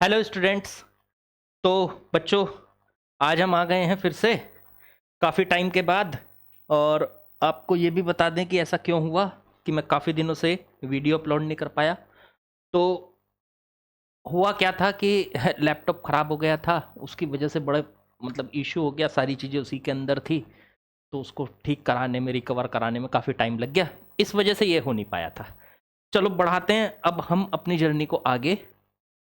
Hello students. तो बच्चों, आज हम आ गए हैं फिर से काफ़ी टाइम के बाद। और आपको ये भी बता दें कि ऐसा क्यों हुआ कि मैं काफ़ी दिनों से वीडियो अपलोड नहीं कर पाया। तो हुआ क्या था कि लैपटॉप ख़राब हो गया था, उसकी वजह से बड़े इशू हो गया, सारी चीज़ें उसी के अंदर थी। तो उसको ठीक कराने में, रिकवर कराने में काफ़ी टाइम लग गया, इस वजह से ये हो नहीं पाया था। चलो बढ़ाते हैं अब हम अपनी जर्नी को आगे।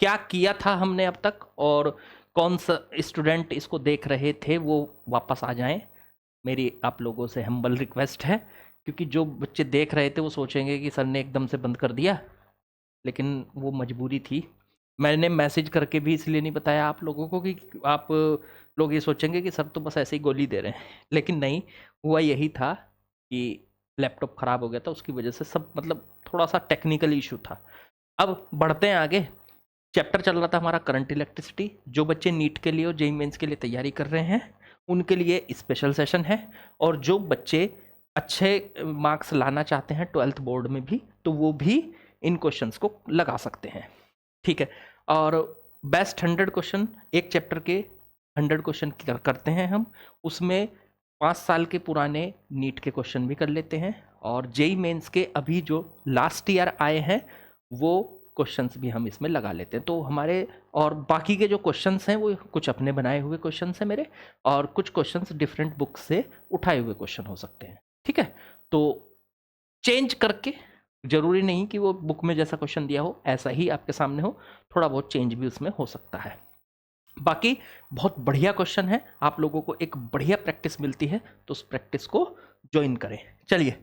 क्या किया था हमने अब तक, और कौन सा स्टूडेंट इसको देख रहे थे वो वापस आ जाएं। मेरी आप लोगों से हम्बल रिक्वेस्ट है, क्योंकि जो बच्चे देख रहे थे वो सोचेंगे कि सर ने एकदम से बंद कर दिया, लेकिन वो मजबूरी थी। मैंने मैसेज करके भी इसलिए नहीं बताया आप लोगों को कि आप लोग ये सोचेंगे कि सर तो बस ऐसे ही गोली दे रहे हैं, लेकिन नहीं, हुआ यही था कि लैपटॉप ख़राब हो गया था, उसकी वजह से सब थोड़ा सा टेक्निकल इशू था। अब बढ़ते हैं आगे। चैप्टर चल रहा था हमारा करंट इलेक्ट्रिसिटी। जो बच्चे नीट के लिए और जेईई मेंस के लिए तैयारी कर रहे हैं उनके लिए स्पेशल सेशन है, और जो बच्चे अच्छे मार्क्स लाना चाहते हैं 12th बोर्ड में भी, तो वो भी इन क्वेश्चंस को लगा सकते हैं। ठीक है। और बेस्ट 100 क्वेश्चन, एक चैप्टर के 100 क्वेश्चन करते हैं हम। उसमें 5 साल के पुराने नीट के क्वेश्चन भी कर लेते हैं, और जेईई मेंस के अभी जो लास्ट ईयर आए हैं वो क्वेश्चंस भी हम इसमें लगा लेते हैं। तो हमारे और बाकी के जो क्वेश्चंस हैं वो कुछ अपने बनाए हुए क्वेश्चंस हैं मेरे, और कुछ क्वेश्चंस डिफरेंट बुक से उठाए हुए क्वेश्चन हो सकते हैं। ठीक है। तो चेंज करके, जरूरी नहीं कि वो बुक में जैसा क्वेश्चन दिया हो ऐसा ही आपके सामने हो, थोड़ा बहुत चेंज भी उसमें हो सकता है। बाकी बहुत बढ़िया क्वेश्चन है, आप लोगों को एक बढ़िया प्रैक्टिस मिलती है, तो उस प्रैक्टिस को ज्वाइन करें। चलिए,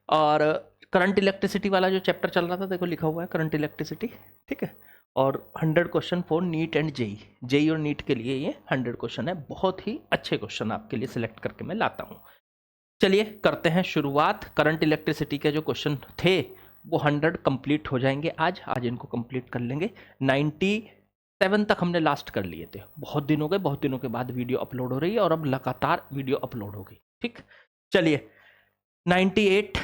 और करंट इलेक्ट्रिसिटी वाला जो चैप्टर चल रहा था, देखो लिखा हुआ है करंट इलेक्ट्रिसिटी। ठीक है। और 100 question for NEET and JEE, JEE और नीट के लिए ये 100 क्वेश्चन है। बहुत ही अच्छे क्वेश्चन आपके लिए सिलेक्ट करके मैं लाता हूँ। चलिए करते हैं शुरुआत। करंट इलेक्ट्रिसिटी के जो क्वेश्चन थे वो 100 कंप्लीट हो जाएंगे आज इनको कंप्लीट कर लेंगे। 97 तक हमने लास्ट कर लिए थे। बहुत दिन हो गए, बहुत दिनों के बाद वीडियो अपलोड हो रही है, और अब लगातार वीडियो अपलोड होगी। ठीक। चलिए, 98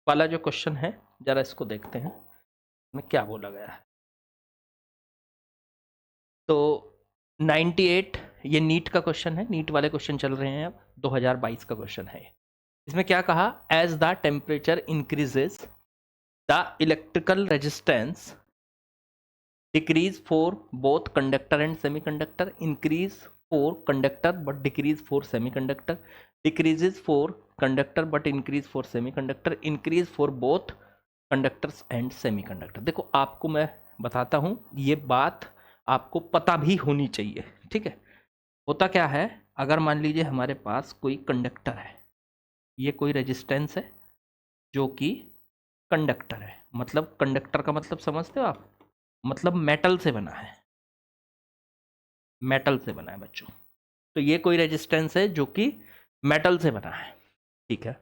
वाला जो क्वेश्चन है, जरा इसको देखते हैं में क्या बोला गया है। तो 98 ये नीट का क्वेश्चन है, नीट वाले क्वेश्चन चल रहे हैं, अब 2022 का क्वेश्चन है। इसमें क्या कहा, as the temperature increases the electrical resistance decrease for both conductor and semiconductor, increase for conductor but decrease for semiconductor, decreases for conductor but increase for semiconductor, increase for both conductors and semiconductor. देखो आपको मैं बताता हूँ, ये बात आपको पता भी होनी चाहिए। ठीक है। होता क्या है, अगर मान लीजिए हमारे पास कोई कंडक्टर है, ये कोई रेजिस्टेंस है जो कि कंडक्टर है, मतलब कंडक्टर का मतलब समझते हो आप, मतलब मेटल से बना है, मेटल से बना है बच्चों। तो ये कोई रेजिस्टेंस है जो कि मेटल से बना है। ठीक है।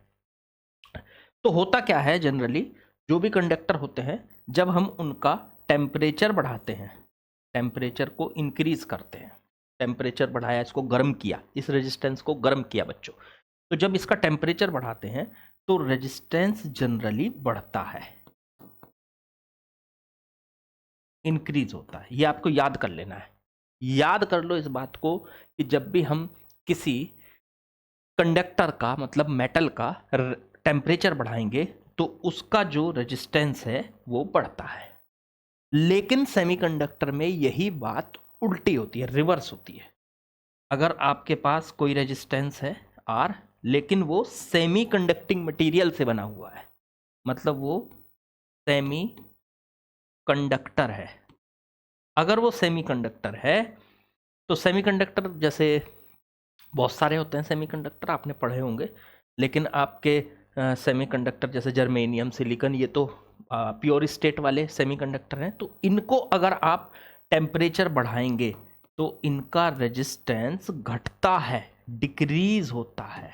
तो होता क्या है, जनरली जो भी कंडक्टर होते हैं, जब हम उनका टेम्परेचर बढ़ाते हैं, टेम्परेचर को इंक्रीज करते हैं, टेम्परेचर बढ़ाया, इसको गर्म किया, इस रेजिस्टेंस को गर्म किया बच्चों, तो जब इसका टेम्परेचर बढ़ाते हैं तो रेजिस्टेंस जनरली बढ़ता है, इंक्रीज होता है। ये आपको याद कर लेना है, याद कर लो इस बात को कि जब भी हम किसी कंडक्टर का, मतलब मेटल का टेम्परेचर बढ़ाएंगे तो उसका जो रेजिस्टेंस है वो बढ़ता है। लेकिन सेमीकंडक्टर में यही बात उल्टी होती है, रिवर्स होती है। अगर आपके पास कोई रेजिस्टेंस है आर, लेकिन वो सेमी कंडक्टिंग मटीरियल से बना हुआ है, मतलब वो सेमी कंडक्टर है। अगर वो सेमी कंडक्टर है तो सेमीकंडक्टर जैसे बहुत सारे होते हैं सेमीकंडक्टर, आपने पढ़े होंगे, लेकिन आपके सेमीकंडक्टर जैसे जर्मेनियम, सिलिकॉन, ये तो प्योर स्टेट वाले सेमीकंडक्टर हैं। तो इनको अगर आप टेम्परेचर बढ़ाएंगे तो इनका रेजिस्टेंस घटता है, डिक्रीज होता है,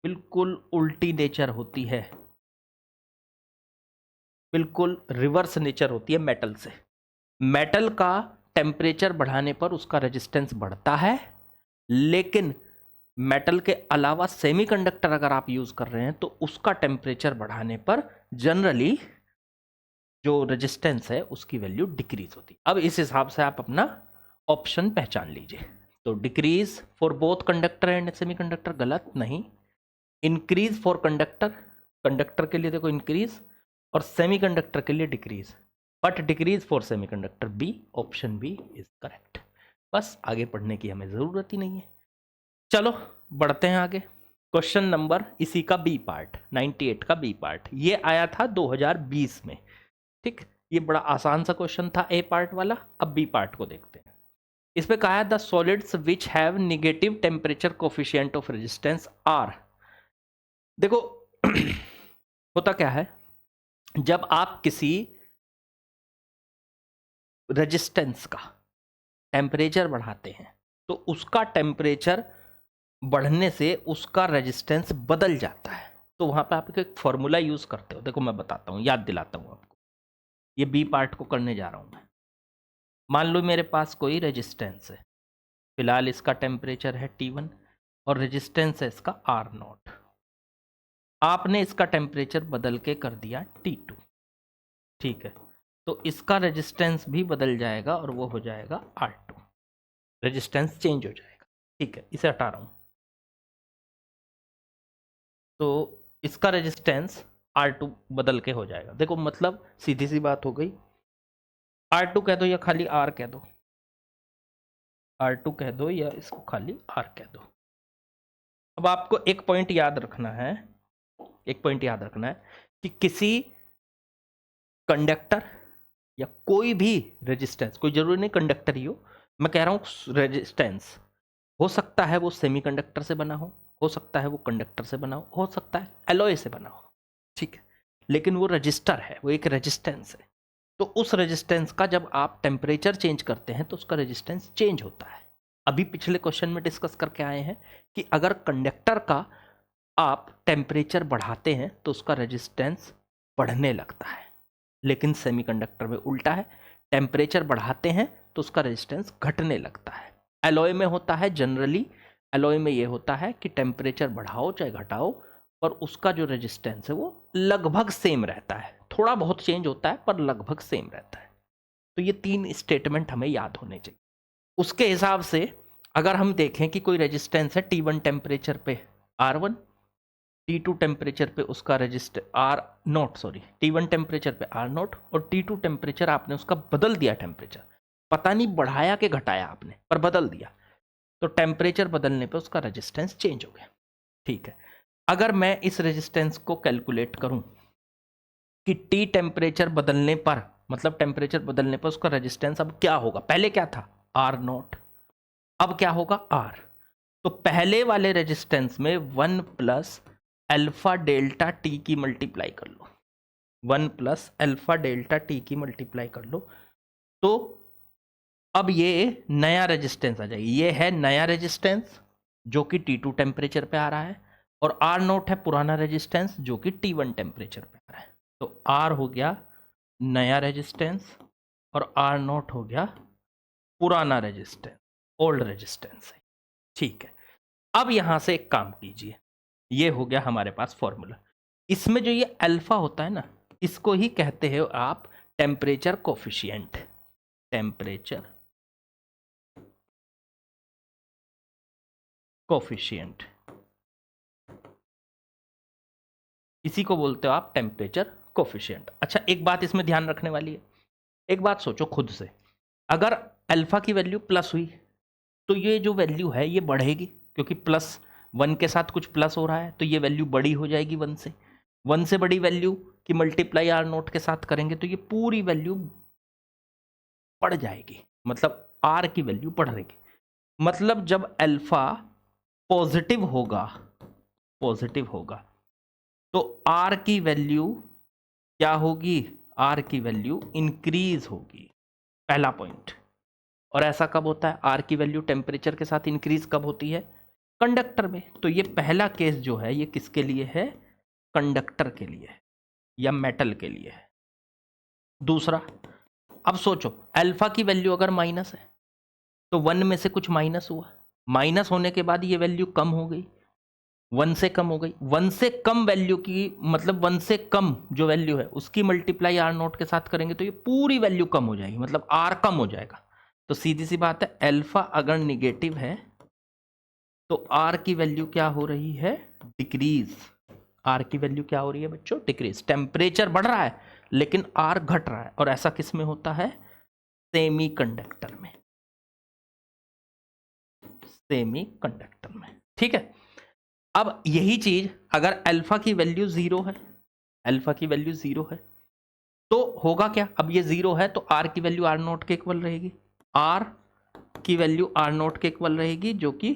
बिल्कुल उल्टी नेचर होती है, बिल्कुल रिवर्स नेचर होती है मेटल से। मेटल का टेम्परेचर बढ़ाने पर उसका रेजिस्टेंस बढ़ता है, लेकिन मेटल के अलावा सेमीकंडक्टर अगर आप यूज कर रहे हैं तो उसका टेम्परेचर बढ़ाने पर जनरली जो रेजिस्टेंस है उसकी वैल्यू डिक्रीज होती है। अब इस हिसाब से आप अपना ऑप्शन पहचान लीजिए। तो decrease for both conductor and semiconductor गलत नहीं, इंक्रीज फॉर कंडक्टर, कंडक्टर के लिए देखो इंक्रीज और सेमीकंडक्टर के लिए decrease, but decrease for semiconductor B, option B is correct. बस आगे पढ़ने की हमें ज़रूरत ही नहीं है। चलो बढ़ते हैं आगे। क्वेश्चन नंबर इसी का बी पार्ट, 98 का बी पार्ट, ये आया था 2020 में। ठीक, ये बड़ा आसान सा क्वेश्चन था ए पार्ट वाला। अब बी पार्ट को देखते हैं। इसमें कहा है the solids which have negative temperature coefficient of resistance R. देखो होता क्या है, जब आप किसी रेजिस्टेंस का टेम्परेचर बढ़ाते हैं तो उसका टेम्परेचर बढ़ने से उसका रेजिस्टेंस बदल जाता है। तो वहां पे आप एक फॉर्मूला यूज करते हो, देखो मैं बताता हूँ, याद दिलाता हूँ आपको। ये बी पार्ट को करने जा रहा हूँ मैं। मान लो मेरे पास कोई रेजिस्टेंस है, फिलहाल इसका टेम्परेचर है T1 और रेजिस्टेंस है इसका R0। आपने इसका टेम्परेचर बदल के कर दिया T2, ठीक है, तो इसका रेजिस्टेंस भी बदल जाएगा और वो हो जाएगा R2, रेजिस्टेंस चेंज हो जाएगा। ठीक है, इसे हटा रहा हूँ। तो इसका रेजिस्टेंस R2 बदल के हो जाएगा। देखो मतलब सीधी सी बात हो गई, R2 कह दो या खाली R कह दो, R2 कह दो या इसको खाली R कह दो। अब आपको एक पॉइंट याद रखना है, एक पॉइंट याद रखना है कि किसी कंडक्टर या कोई भी रेजिस्टेंस, कोई जरूरी नहीं कंडक्टर ही हो, मैं कह रहा हूं रेजिस्टेंस, हो सकता है वो सेमीकंडक्टर से बना हो सकता है वो कंडक्टर से बना हो सकता है एलॉय से बना हो, ठीक है, लेकिन वो रजिस्टर है, वो एक रेजिस्टेंस है। तो उस रेजिस्टेंस का जब आप टेम्परेचर चेंज करते हैं तो उसका रेजिस्टेंस चेंज होता है। अभी पिछले क्वेश्चन में डिस्कस करके आए हैं कि अगर कंडक्टर का आप टेम्परेचर बढ़ाते हैं तो उसका रेजिस्टेंस बढ़ने लगता है, लेकिन सेमीकंडक्टर में उल्टा है, टेम्परेचर बढ़ाते हैं तो उसका रेजिस्टेंस घटने लगता है। एलॉय में होता है जनरली, एलॉय में ये होता है कि टेम्परेचर बढ़ाओ चाहे घटाओ पर उसका जो रेजिस्टेंस है वो लगभग सेम रहता है, थोड़ा बहुत चेंज होता है पर लगभग सेम रहता है। तो ये 3 स्टेटमेंट हमें याद होने चाहिए। उसके हिसाब से अगर हम देखें कि कोई रेजिस्टेंस है T1 टेम्परेचर पे R1, T2 टेम्परेचर पे उसका T1 टेम्परेचर पे R0 और T2 टेम्परेचर आपने उसका बदल दिया टेम्परेचर, पता नहीं बढ़ाया कि घटाया आपने, पर बदल दिया, तो टेम्परेचर बदलने पे उसका रेजिस्टेंस चेंज हो गया। ठीक है, अगर मैं इस रेजिस्टेंस को कैलकुलेट करूं कि T टेम्परेचर बदलने पर, मतलब टेम्परेचर बदलने पर उसका रेजिस्टेंस अब क्या होगा, पहले क्या था R0, अब क्या होगा R। तो पहले वाले रेजिस्टेंस में 1 प्लस अल्फा डेल्टा टी की मल्टीप्लाई कर लो, 1 प्लस अल्फा डेल्टा टी की मल्टीप्लाई कर लो, तो अब ये नया रेजिस्टेंस आ जाएगी। ये है नया रेजिस्टेंस जो कि T2 टेम्परेचर पे आ रहा है और R0 है पुराना रेजिस्टेंस जो कि T1 टेम्परेचर पे आ रहा है। तो R हो गया नया रेजिस्टेंस और R0 हो गया पुराना रेजिस्टेंस, ओल्ड रेजिस्टेंस है। ठीक है, अब यहां से एक काम कीजिए, ये हो गया हमारे पास फॉर्मूला। इसमें जो ये अल्फा होता है ना, इसको ही कहते हैं आप टेम्परेचर कोफिशिएंट, टेम्परेचर कोफिशिएंट, इसी को बोलते हो आप टेम्परेचर कोफिशिएंट। अच्छा एक बात इसमें ध्यान रखने वाली है, एक बात सोचो खुद से, अगर अल्फा की वैल्यू प्लस हुई तो ये जो वैल्यू है ये बढ़ेगी, क्योंकि प्लस 1 के साथ कुछ प्लस हो रहा है तो ये वैल्यू बड़ी हो जाएगी 1 से बड़ी वैल्यू की मल्टीप्लाई R0 के साथ करेंगे तो ये पूरी वैल्यू बढ़ जाएगी, मतलब R की वैल्यू बढ़ेगी। मतलब जब अल्फा पॉजिटिव होगा, पॉजिटिव होगा तो R की वैल्यू क्या होगी, R की वैल्यू इंक्रीज होगी, पहला पॉइंट। और ऐसा कब होता है, R की वैल्यू टेम्परेचर के साथ इंक्रीज कब होती है, कंडक्टर में। तो ये पहला केस जो है ये किसके लिए है, कंडक्टर के लिए या मेटल के लिए है। दूसरा, अब सोचो अल्फा की वैल्यू अगर माइनस है तो 1 में से कुछ माइनस हुआ, माइनस होने के बाद ये वैल्यू कम हो गई, 1 से कम हो गई, 1 से कम वैल्यू की मतलब 1 से कम जो वैल्यू है उसकी मल्टीप्लाई आर नोट के साथ करेंगे तो ये पूरी वैल्यू कम हो जाएगी, मतलब आर कम हो जाएगा। तो सीधी सी बात है, अल्फा अगर निगेटिव है तो आर की वैल्यू क्या हो रही है, डिक्रीज। आर की वैल्यू क्या हो रही है बच्चों, डिक्रीज। टेम्परेचर बढ़ रहा है लेकिन आर घट रहा है, और ऐसा किस में होता है, सेमीकंडक्टर में, सेमीकंडक्टर में, ठीक है। अब यही चीज अगर अल्फा की वैल्यू 0 है, अल्फा की वैल्यू 0 है तो होगा क्या, अब ये 0 है तो आर की वैल्यू आर नोट के इक्वल रहेगी, आर की वैल्यू आर नोट के इक्वल रहेगी जो कि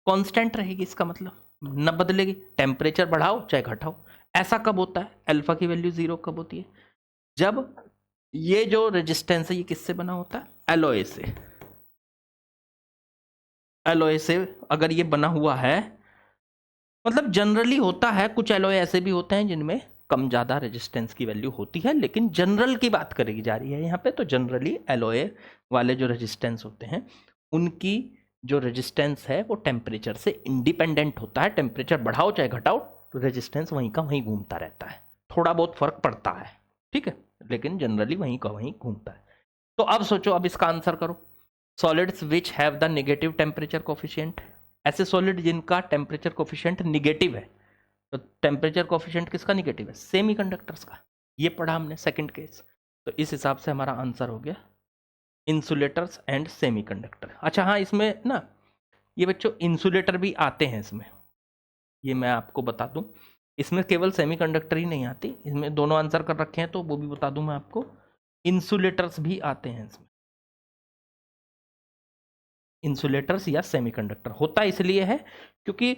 कांस्टेंट रहेगी, इसका मतलब न बदलेगी, टेम्परेचर बढ़ाओ चाहे घटाओ। ऐसा कब होता है, अल्फा की वैल्यू 0 कब होती है, जब ये जो रेजिस्टेंस है ये किससे बना होता है, एलॉय से, एलॉय से अगर ये बना हुआ है, मतलब जनरली होता है, कुछ एलॉय ऐसे भी होते हैं जिनमें कम ज़्यादा रेजिस्टेंस की वैल्यू होती है, लेकिन जनरल की बात करेगी जा रही है यहाँ पे, तो जनरली एलॉय वाले जो रेजिस्टेंस होते हैं उनकी जो रेजिस्टेंस है वो टेम्परेचर से इंडिपेंडेंट होता है, टेम्परेचर बढ़ाओ चाहे घटाओ तो रेजिस्टेंस वहीं का वहीं घूमता रहता है, थोड़ा बहुत फर्क पड़ता है, ठीक है, लेकिन जनरली वहीं का वहीं घूमता है। तो अब सोचो, अब इसका आंसर करो, solids which have the negative temperature coefficient, ऐसे सॉलिड जिनका टेम्परेचर कोफिशिएंट निगेटिव है, तो टेम्परेचर कोफिशिएंट किसका निगेटिव है, सेमीकंडक्टर्स का, ये पढ़ा हमने सेकंड केस। तो इस हिसाब से हमारा आंसर हो गया इंसुलेटर्स एंड सेमीकंडक्टर। अच्छा हाँ, इसमें ना ये बच्चों इंसुलेटर भी आते हैं इसमें, ये मैं आपको बता दूं, इसमें केवल सेमीकंडक्टर ही नहीं आती, इसमें दोनों आंसर कर रखे हैं तो वो भी बता दूं मैं आपको, इंसुलेटर्स भी आते हैं इसमें, इंसुलेटर्स या सेमीकंडक्टर। होता इसलिए है क्योंकि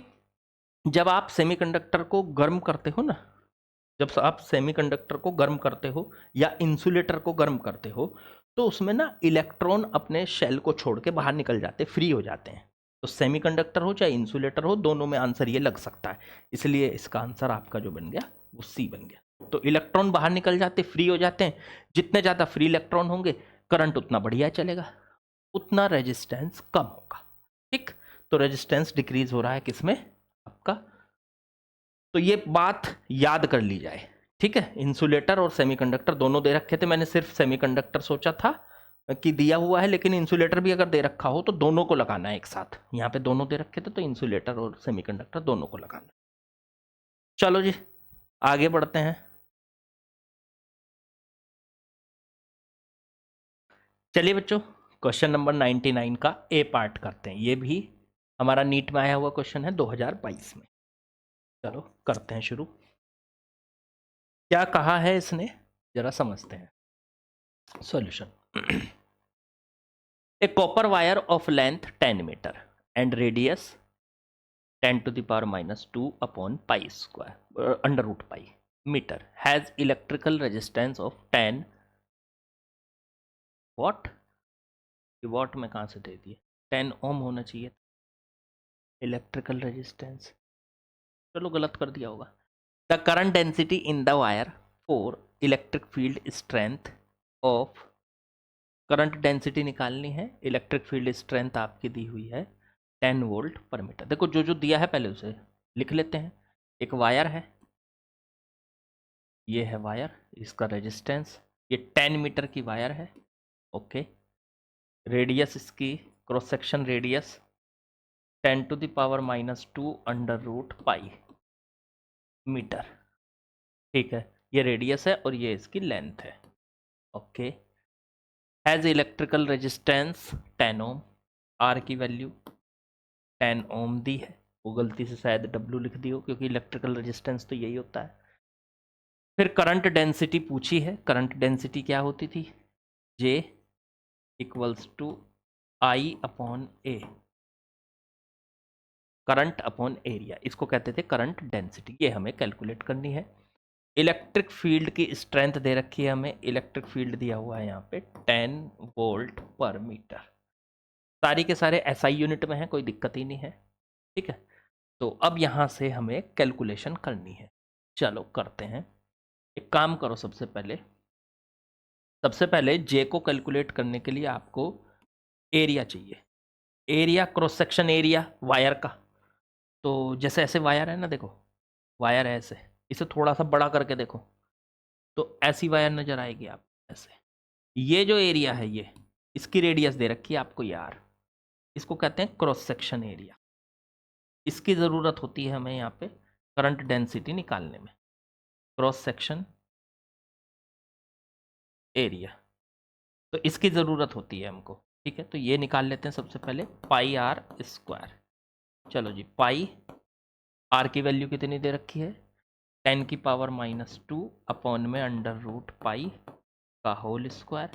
जब आप सेमीकंडक्टर को गर्म करते हो ना, जब आप सेमीकंडक्टर को गर्म करते हो या इंसुलेटर को गर्म करते हो तो उसमें ना इलेक्ट्रॉन अपने शेल को छोड़ के बाहर निकल जाते, फ्री हो जाते हैं। तो सेमीकंडक्टर हो चाहे इंसुलेटर हो, दोनों में आंसर ये लग सकता है, इसलिए इसका आंसर आपका जो बन गया वो सी बन गया। तो इलेक्ट्रॉन बाहर निकल जाते, फ्री हो जाते हैं, जितने ज़्यादा फ्री इलेक्ट्रॉन होंगे करंट उतना बढ़िया चलेगा, उतना रेजिस्टेंस कम होगा, ठीक। तो रेजिस्टेंस डिक्रीज हो रहा है किसमें, आपका, तो ये बात याद कर ली जाए, ठीक है। इंसुलेटर और सेमीकंडक्टर दोनों दे रखे थे, मैंने सिर्फ सेमीकंडक्टर सोचा था कि दिया हुआ है, लेकिन इंसुलेटर भी अगर दे रखा हो तो दोनों को लगाना है एक साथ, यहाँ पे दोनों दे रखे थे तो इंसुलेटर और सेमीकंडक्टर दोनों को लगाना। चलो जी आगे बढ़ते हैं। चलिए बच्चों, क्वेश्चन नंबर 99 का ए पार्ट करते हैं, ये भी हमारा नीट में आया हुआ क्वेश्चन है 2022 में। चलो करते हैं शुरू। क्या कहा है इसने, जरा समझते हैं solution. A copper wire of length 10 meter and radius 10 to the power minus 2 upon pi square under root pi meter has electrical resistance of 10 watt, watt में कहाँ से दे दिए, 10 ओम होना चाहिए इलेक्ट्रिकल रेजिस्टेंस, चलो गलत कर दिया होगा। The current density in the wire for electric field strength of, current density निकालनी है, इलेक्ट्रिक फील्ड स्ट्रेंथ आपकी दी हुई है 10 वोल्ट पर मीटर। देखो जो जो दिया है पहले उसे लिख लेते हैं। एक वायर है, ये है वायर, इसका रेजिस्टेंस, ये 10 मीटर की वायर है, ओके। रेडियस इसकी, cross section radius 10 to the power minus 2 under root pi metre, ठीक है, ये रेडियस है और ये इसकी लेंथ है, okay. Has electrical resistance 10 ohm, R की वैल्यू 10 ओम दी है, वो गलती से शायद डब्ल्यू लिख दी हो क्योंकि इलेक्ट्रिकल रेजिस्टेंस तो यही होता है। फिर करंट डेंसिटी पूछी है, करंट डेंसिटी क्या होती थी, J equals to I upon A, current upon area, इसको कहते थे करंट डेंसिटी, ये हमें कैलकुलेट करनी है। इलेक्ट्रिक फील्ड की स्ट्रेंथ दे रखी है हमें, इलेक्ट्रिक फील्ड दिया हुआ है यहाँ पे 10 वोल्ट पर मीटर, सारी के सारे SI यूनिट में है, कोई दिक्कत ही नहीं है, ठीक है। तो अब यहाँ से हमें कैलकुलेशन करनी है, चलो करते हैं। एक काम करो, सबसे पहले J को कैलकुलेट करने के लिए आपको एरिया चाहिए, area cross section area wire का, तो जैसे ऐसे वायर है ना, देखो वायर है ऐसे, इसे थोड़ा सा बड़ा करके देखो तो ऐसी वायर नजर आएगी आप ऐसे। ये जो एरिया है ये, इसकी रेडियस दे रखी है आपको यार, इसको कहते हैं क्रॉस सेक्शन एरिया। इसकी ज़रूरत होती है हमें यहाँ पे करंट डेंसिटी निकालने में, क्रॉस सेक्शन एरिया। तो इसकी ज़रूरत होती है हमको, ठीक है। तो ये निकाल लेते हैं सबसे पहले, पाई आर स्क्वायर। चलो जी, पाई आर की वैल्यू कितनी दे रखी है, 10⁻⁻² अपॉन में अंडर रूट पाई का होल स्क्वायर।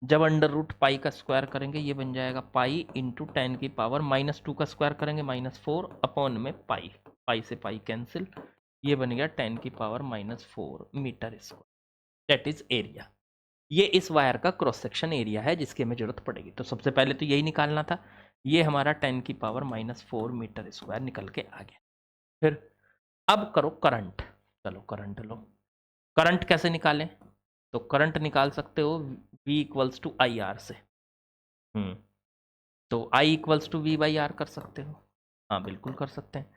जब अंडर रूट पाई का स्क्वायर करेंगे ये बन जाएगा पाई इंटू 10⁻², का स्क्वायर करेंगे -4 अपॉन में पाई, पाई से पाई कैंसिल, ये बन गया 10⁻⁴ metre square. That is area. ये इस वायर का क्रॉस सेक्शन एरिया है जिसकी हमें जरूरत पड़ेगी। तो सबसे पहले तो यही निकालना था, ये हमारा 10⁻⁴ मीटर स्क्वायर निकल के आ गया। फिर अब करो करंट, चलो करंट लो। करंट कैसे निकालें, तो करंट निकाल सकते हो V = IR से। तो I = V/R कर सकते हो, हाँ बिल्कुल कर सकते हैं।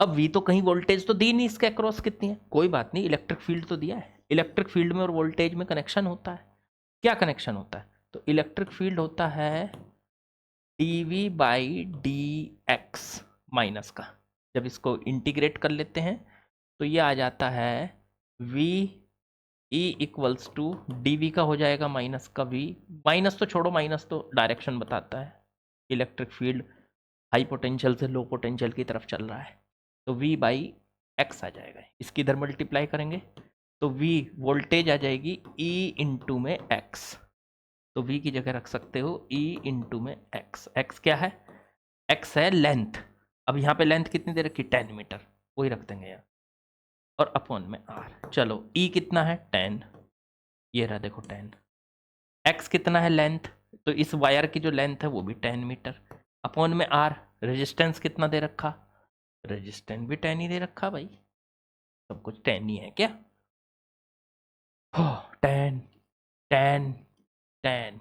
अब V तो कहीं वोल्टेज तो दी नहीं, इसके अक्रॉस कितनी है, कोई बात नहीं, इलेक्ट्रिक फील्ड तो दिया है। इलेक्ट्रिक फील्ड में और वोल्टेज में कनेक्शन होता है, क्या कनेक्शन होता है, तो इलेक्ट्रिक फील्ड होता है dV/dx माइनस का। जब इसको इंटीग्रेट कर लेते हैं तो ये आ जाता है V E = dV का हो जाएगा माइनस का V, माइनस तो छोड़ो, माइनस तो डायरेक्शन बताता है, इलेक्ट्रिक फील्ड हाई पोटेंशियल से लो पोटेंशियल की तरफ चल रहा है, तो V/x आ जाएगा। इसकी इधर मल्टीप्लाई करेंगे तो V वोल्टेज आ जाएगी E इंटू में x, तो V की जगह रख सकते हो E इंटू में x। x क्या है, x है लेंथ, अब यहाँ पे लेंथ कितनी दे रखी, 10 मीटर, वही रख देंगे यहाँ, और अपॉन में r। चलो E कितना है 10, ये रहा देखो 10, x कितना है लेंथ, तो इस वायर की जो लेंथ है वो भी 10 मीटर, अपॉन में r। रेजिस्टेंस कितना दे रखा, रेजिस्टेंस भी 10 ही दे रखा भाई, सब कुछ 10 ही है क्या, 10 10 10,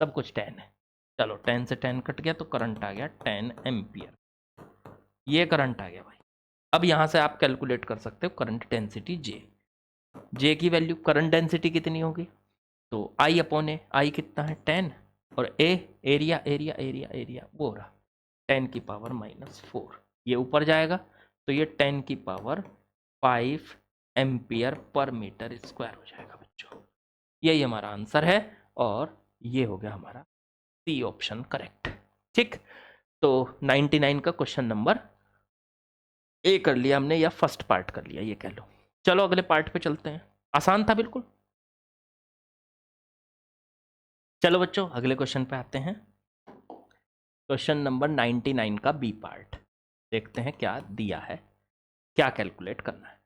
सब कुछ 10 है। चलो 10 से 10 कट गया तो करंट आ गया 10 एम्पियर, ये करंट आ गया भाई। अब यहाँ से आप कैलकुलेट कर सकते हो करंट डेंसिटी जे की वैल्यू, करंट डेंसिटी कितनी होगी, तो I अपॉन ए, आई कितना है 10, और ए एरिया एरिया एरिया एरिया वो रहा 10⁻⁻4, ये ऊपर जाएगा तो ये 10⁻5 एम्पियर पर मीटर स्क्वायर हो जाएगा बच्चों। यही हमारा आंसर है, और ये हो गया हमारा सी ऑप्शन करेक्ट। ठीक, तो 99 का क्वेश्चन नंबर ए कर लिया हमने, या फर्स्ट पार्ट कर लिया ये कह लो। चलो अगले पार्ट पे चलते हैं, आसान था बिल्कुल। चलो बच्चों अगले क्वेश्चन पे आते हैं, क्वेश्चन नंबर 99 का बी पार्ट, देखते हैं क्या दिया है, क्या कैलकुलेट करना है।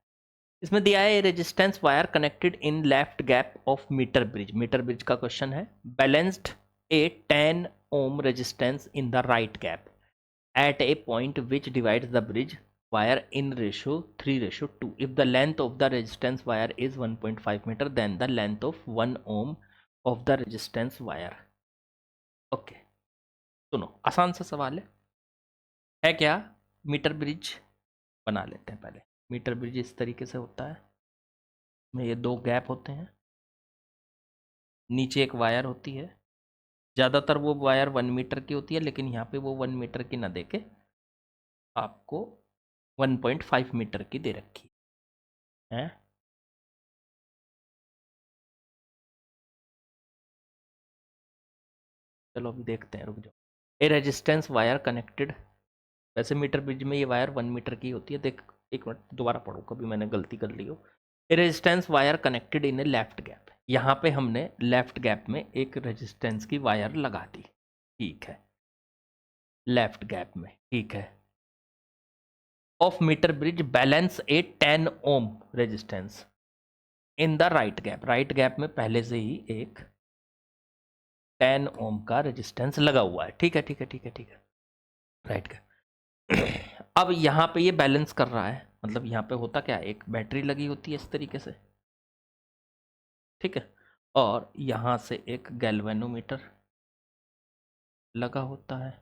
इसमें दिया है resistance wire connected in left gap of metre bridge, metre bridge का क्वेश्चन है, balanced a 10 ohm resistance in the right gap at a point which divides the bridge wire in ratio 3:2. If the length of the resistance wire is 1.5 meter, then the length of 1 ohm of the resistance wire. Okay, सुनो आसान सा सवाल है क्या, metre bridge बना लेते हैं पहले। मीटर ब्रिज इस तरीके से होता है, में ये दो गैप होते हैं, नीचे एक वायर होती है, ज़्यादातर वो वायर 1 मीटर की होती है, लेकिन यहाँ पे वो 1 मीटर की ना देके आपको 1.5 मीटर की दे रखी है। चलो अभी देखते हैं, रुक जाओ। ए रेजिस्टेंस वायर कनेक्टेड, वैसे मीटर ब्रिज में ये वायर 1 मीटर की होती है, देख एक मिनट दोबारा पढ़ो, कभी मैंने गलती कर ली हो। A resistance wire connected in a left gap, यहाँ पे हमने लेफ्ट गैप में एक रेजिस्टेंस की वायर लगा दी, ठीक है, लेफ्ट गैप में, ठीक है। Of metre bridge balance a 10 ohm resistance in the right gap, right gap में पहले से ही एक 10 ओम का रेजिस्टेंस लगा हुआ है, ठीक है ठीक है ठीक है ठीक है, राइट गैप। अब यहाँ पे ये बैलेंस कर रहा है, मतलब यहाँ पे होता क्या है, एक बैटरी लगी होती है इस तरीके से, ठीक है, और यहाँ से एक गैल्वेनोमीटर लगा होता है,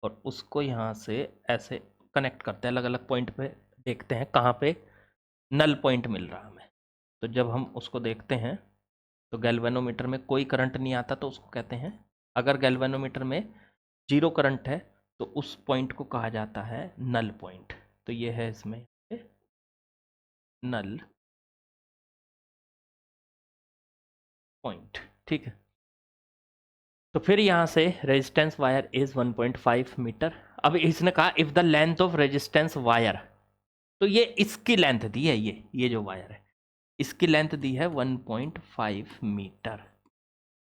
और उसको यहाँ से ऐसे कनेक्ट करते हैं, अलग अलग पॉइंट पे देखते हैं कहाँ पे नल पॉइंट मिल रहा हमें। तो जब हम उसको देखते हैं तो गैल्वेनोमीटर में कोई करंट नहीं आता, तो उसको कहते हैं, अगर गैल्वेनोमीटर में 0 करंट है तो उस पॉइंट को कहा जाता है नल पॉइंट। तो ये है इसमें नल पॉइंट, ठीक है। तो फिर यहाँ से रेजिस्टेंस वायर इज 1.5 मीटर। अब इसने कहा if the length of resistance wire, तो ये इसकी लेंथ दी है, ये जो वायर है इसकी लेंथ दी है 1.5 मीटर,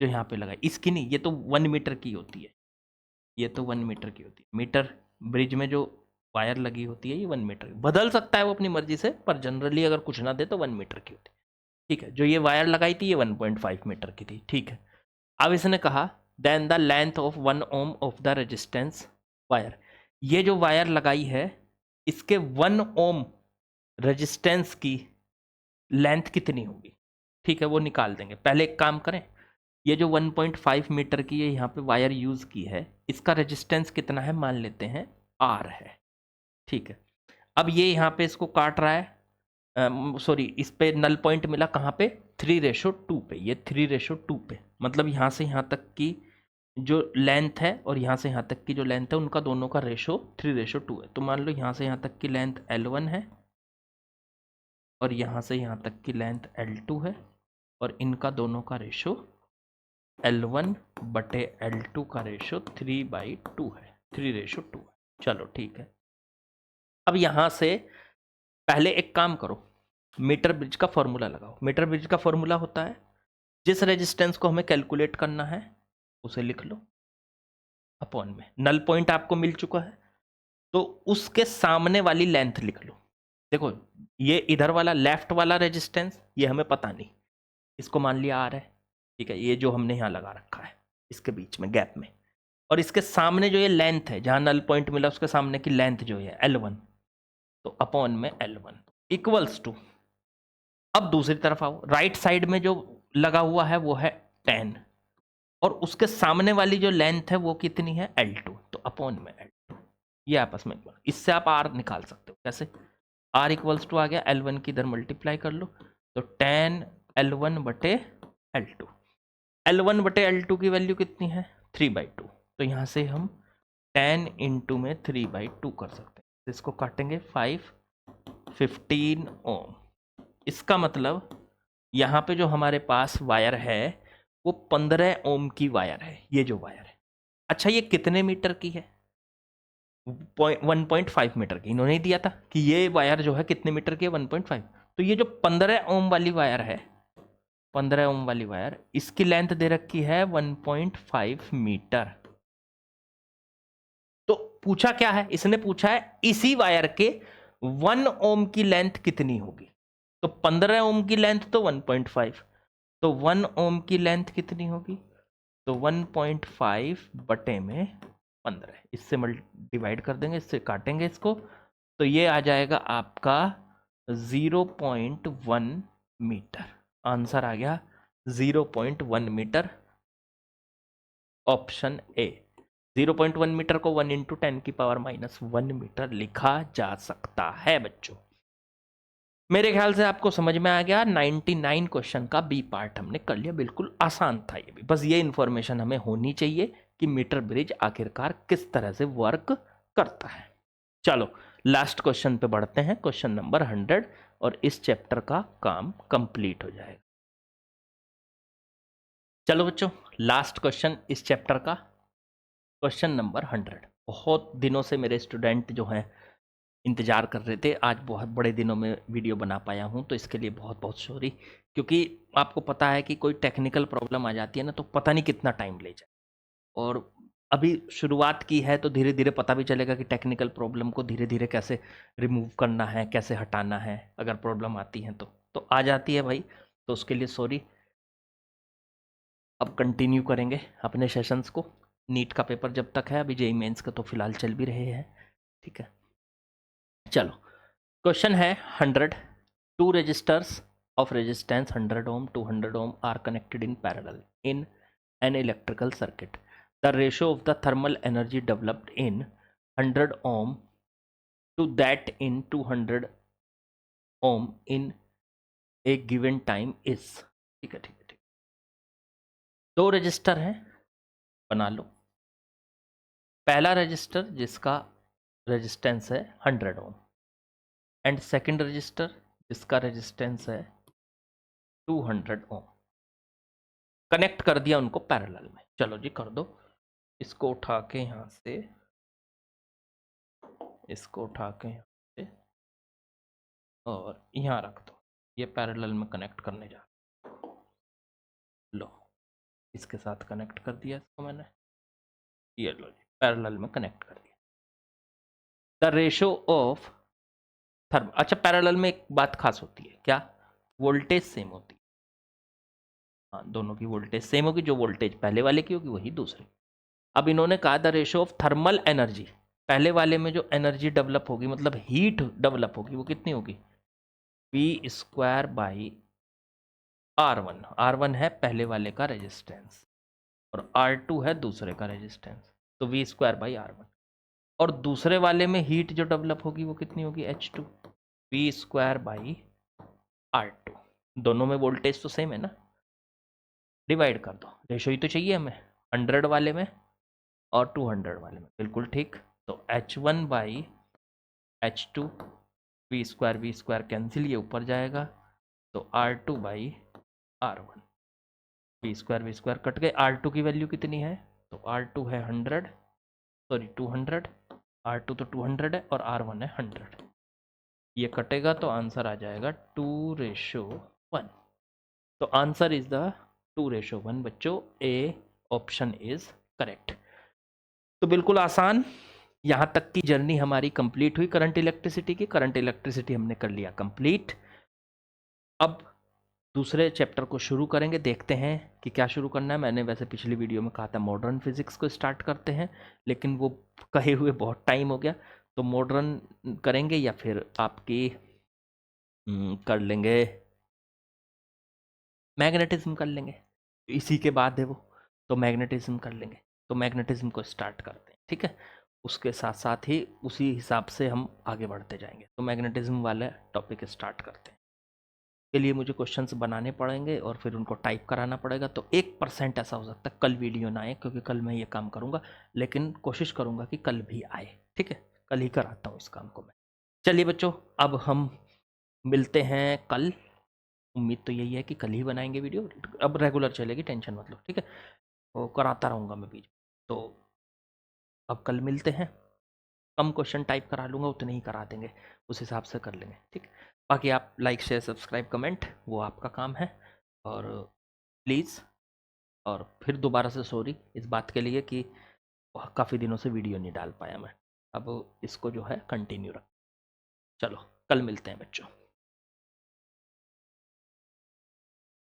जो यहाँ पे लगा है। इसकी नहीं, ये तो 1 मीटर की होती है, ये तो 1 मीटर की होती है। मीटर ब्रिज में जो वायर लगी होती है ये 1 मीटर, बदल सकता है वो अपनी मर्जी से, पर जनरली अगर कुछ ना दे तो 1 मीटर की होती है, ठीक है। जो ये वायर लगाई थी ये 1.5 मीटर की थी, ठीक है। अब इसने कहा then the length of 1 ohm of the resistance wire, ये जो वायर लगाई है इसके 1 ओम रेजिस्टेंस की लेंथ कितनी होगी, ठीक है, वो निकाल देंगे। पहले एक काम करें, ये जो 1.5 मीटर की ये यहाँ पे वायर यूज की है, इसका रेजिस्टेंस कितना है मान लेते हैं R है, ठीक है। अब ये यहाँ पे इसको काट रहा है, सॉरी इस पे नल पॉइंट मिला कहाँ पे 3:2 पे, ये 3:2 पे, मतलब यहाँ से यहाँ तक की जो लेंथ है और यहाँ से यहाँ तक की जो लेंथ है उनका दोनों का रेशो 3:2 है। तो मान लो यहाँ से यहाँ तक की लेंथ L1 है और यहाँ से यहाँ तक की लेंथ L2 है, और इनका दोनों का रेशो L1 बटे L2 का रेशो 3/2 है, 3:2 है। चलो ठीक है। अब यहाँ से पहले एक काम करो, मीटर ब्रिज का फॉर्मूला लगाओ। मीटर ब्रिज का फॉर्मूला होता है जिस रेजिस्टेंस को हमें कैलकुलेट करना है उसे लिख लो अपॉन में, नल पॉइंट आपको मिल चुका है तो उसके सामने वाली लेंथ लिख लो। देखो ये इधर वाला लेफ्ट वाला रेजिस्टेंस ये हमें पता नहीं, इसको मान लिया R है, ठीक है, ये जो हमने यहाँ लगा रखा है इसके बीच में गैप में, और इसके सामने जो ये लेंथ है जहाँ नल पॉइंट मिला उसके सामने की लेंथ जो है L1, तो अपॉन में L1 इक्वल्स टू, अब दूसरी तरफ आओ, राइट साइड में जो लगा हुआ है वो है 10 और उसके सामने वाली जो लेंथ है वो कितनी है L2, तो अपॉन में L2, ये आपस में, इससे आप R निकाल सकते हो। कैसे? R इक्वल्स टू आ गया L1 की इधर मल्टीप्लाई कर लो, तो 10 L1 बटे L2, L1 बटे L2 की वैल्यू कितनी है 3/2, तो यहाँ से हम 10 इंटू में 3/2 कर सकते हैं। तो इसको काटेंगे 5 15 ओम, इसका मतलब यहाँ पे जो हमारे पास वायर है वो 15 ओम की वायर है, ये जो वायर है। अच्छा ये कितने मीटर की है? 1.5 मीटर की। इन्होंने दिया था कि ये वायर जो है कितने मीटर की है 1.5, तो ये जो 15 ओम वाली वायर है, 15 ओम वाली वायर, इसकी लेंथ दे रखी है 1.5 मीटर। तो पूछा क्या है इसने, पूछा है इसी वायर के 1 ओम की लेंथ कितनी होगी। तो 15 ओम की लेंथ तो 1.5, तो 1 ओम की लेंथ कितनी होगी, तो 1.5 बटे में 15, इससे डिवाइड कर देंगे, इससे काटेंगे इसको, तो ये आ जाएगा आपका 0.1 मीटर। आंसर आ गया 0.1 मीटर, ऑप्शन ए। 0.1 मीटर को 1 × 10⁻⁻1 मीटर लिखा जा सकता है बच्चों। मेरे ख्याल से आपको समझ में आ गया। 99 क्वेश्चन का बी पार्ट हमने कर लिया, बिल्कुल आसान था ये भी। बस ये इन्फॉर्मेशन हमें होनी चाहिए कि मीटर ब्रिज आखिरकार किस तरह से वर्क करता है। चलो लास्ट क्वेश्चन पे बढ़ते हैं, क्वेश्चन नंबर 100, और इस चैप्टर का काम कंप्लीट हो जाएगा। चलो बच्चों लास्ट क्वेश्चन इस चैप्टर का, क्वेश्चन नंबर 100। बहुत दिनों से मेरे स्टूडेंट जो हैं इंतज़ार कर रहे थे, आज बहुत बड़े दिनों में वीडियो बना पाया हूं, तो इसके लिए बहुत बहुत सॉरी। क्योंकि आपको पता है कि कोई टेक्निकल प्रॉब्लम आ जाती है ना, तो पता नहीं कितना टाइम ले जाए, और अभी शुरुआत की है तो धीरे धीरे पता भी चलेगा कि टेक्निकल प्रॉब्लम को धीरे धीरे कैसे रिमूव करना है, कैसे हटाना है, अगर प्रॉब्लम आती है तो आ जाती है भाई, तो उसके लिए सॉरी। अब कंटिन्यू करेंगे अपने सेशंस को। नीट का पेपर जब तक है, अभी जेईई मेंस का तो फिलहाल चल भी रहे हैं, ठीक है। चलो क्वेश्चन है 100, to resistors of resistance 100 ohm 200 ohm are connected in parallel in an electrical circuit. The ratio of the thermal energy developed in 100 ohm to that in 200 ohm in a given time is. ठीक है, ठीक है, ठीक। दो register हैं, बना लो। पहला register जिसका रेजिस्टेंस है 100 ओम, एंड सेकंड रजिस्टर जिसका रेजिस्टेंस है 200 ओम। कनेक्ट कर दिया उनको पैरेलल में। चलो जी कर दो। इसको उठा के यहाँ से, इसको उठा के यहाँ से और यहाँ रख दो। ये पैरेलल में कनेक्ट करने जा रहा। लो, इसके साथ कनेक्ट कर दिया इसको मैंने। ये लो जी, पैरेलल में कनेक्ट कर दिया। द रेशो ऑफ थर्म, अच्छा पैरेलल में एक बात खास होती है, क्या? वोल्टेज सेम होती है। हाँ, दोनों की वोल्टेज सेम होगी। जो वोल्टेज पहले वाले की होगी वही दूसरे। अब इन्होंने कहा the ratio of thermal energy, पहले वाले में जो एनर्जी डेवलप होगी, मतलब हीट डेवलप होगी, वो कितनी होगी? V square by R1। R1 है पहले वाले का रेजिस्टेंस और R2 है दूसरे का रेजिस्टेंस, तो V स्क्वायर बाई R1। और दूसरे वाले में हीट जो डेवलप होगी वो कितनी होगी? H2, V square by R2। दोनों में वोल्टेज तो सेम है ना, डिवाइड कर दो। रेशो ही तो चाहिए हमें, 100 वाले में और 200 वाले में। बिल्कुल ठीक। तो H1 by H2, we square cancel, ये ऊपर जाएगा, तो R2 by R1। We square cut गए। R2 की वैल्यू कितनी है? तो R2 है 100, सॉरी 200। R2 तो 200 है और R1 है 100। ये कटेगा तो आंसर आ जाएगा 2:1। तो आंसर इज द 2:1 बच्चों। A option is correct. तो बिल्कुल आसान। यहाँ तक की जर्नी हमारी कंप्लीट हुई करंट इलेक्ट्रिसिटी की। करंट इलेक्ट्रिसिटी हमने कर लिया कंप्लीट। अब दूसरे चैप्टर को शुरू करेंगे, देखते हैं कि क्या शुरू करना है। मैंने वैसे पिछली वीडियो में कहा था मॉडर्न फिजिक्स को स्टार्ट करते हैं, लेकिन वो कहे हुए बहुत टाइम हो गया। तो मॉडर्न करेंगे या फिर आपकी कर लेंगे मैग्नेटिज्म कर लेंगे, इसी के बाद है वो। तो मैग्नेटिज्म कर लेंगे। तो मैग्नेटिज्म को स्टार्ट करते हैं, ठीक है। उसके साथ साथ ही उसी हिसाब से हम आगे बढ़ते जाएंगे। तो मैग्नेटिज्म वाला टॉपिक स्टार्ट करते हैं। के लिए मुझे क्वेश्चंस बनाने पड़ेंगे और फिर उनको टाइप कराना पड़ेगा। तो 1% ऐसा हो सकता है कल वीडियो ना आए, क्योंकि कल मैं ये काम करूँगा, लेकिन कोशिश करूँगा कि कल भी आए, ठीक है। कल ही कराता हूँ इस काम को मैं। चलिए बच्चों, अब हम मिलते हैं कल। उम्मीद तो यही है कि कल ही बनाएंगे वीडियो। अब रेगुलर चलेगी, टेंशन मत लो, ठीक है। वो कराता रहूँगा मैं बीच। तो अब कल मिलते हैं। कम क्वेश्चन टाइप करा लूँगा, उतने ही करा देंगे, उस हिसाब से कर लेंगे, ठीक। बाकी आप लाइक शेयर सब्सक्राइब कमेंट, वो आपका काम है। और प्लीज़, और फिर दोबारा से सॉरी इस बात के लिए कि काफ़ी दिनों से वीडियो नहीं डाल पाया मैं। अब इसको जो है कंटिन्यू रख। चलो कल मिलते हैं बच्चों।